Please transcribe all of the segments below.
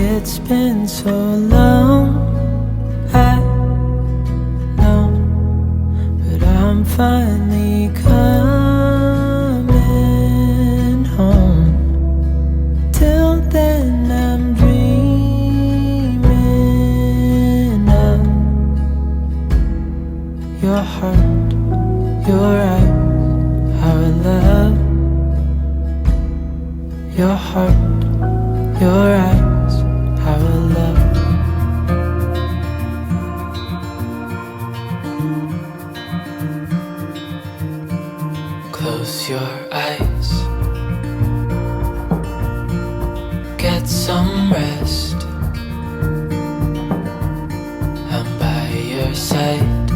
It's been so long, I know, but I'm finally coming home. Till then I'm dreaming of your heart, your eyes, our love. Your heart, your eyes, our love. Close your eyes, get some rest. I'm by your side.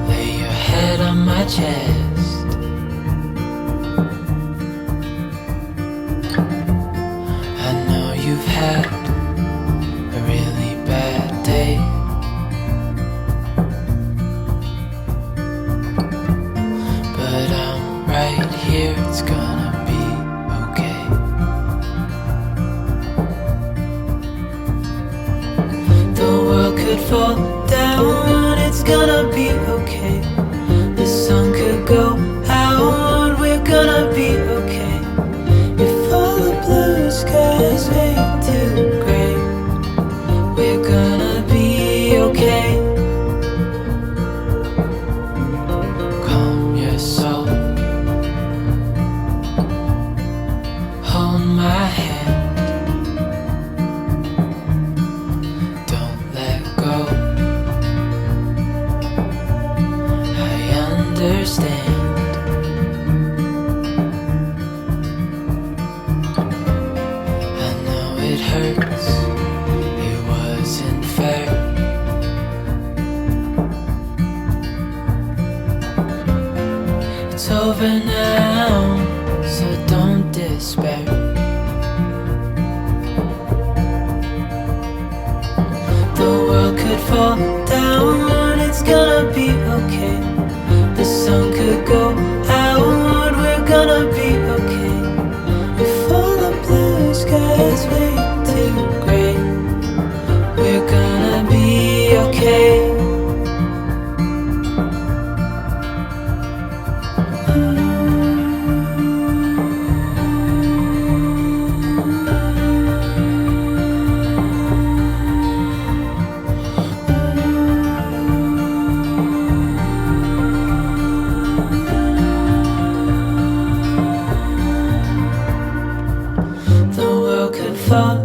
Lay your head on my chest. I know you've had a really bad day, but I'm right here, it's gonna be okay. The world could fall down, it's gonna be okay. The sun could go out, we're gonna be okay. If all the blue skies fade to gray, we're gonna be okay. Calm your soul, hold my hand, don't let go. I understand. I know it hurts, it wasn't fair. It's over now, so don't despair. The world could fall down, it's gonna be okay. The sun could go out, we're gonna be okay. If all the blue skies fade to gray, we're gonna be okay. The world could fall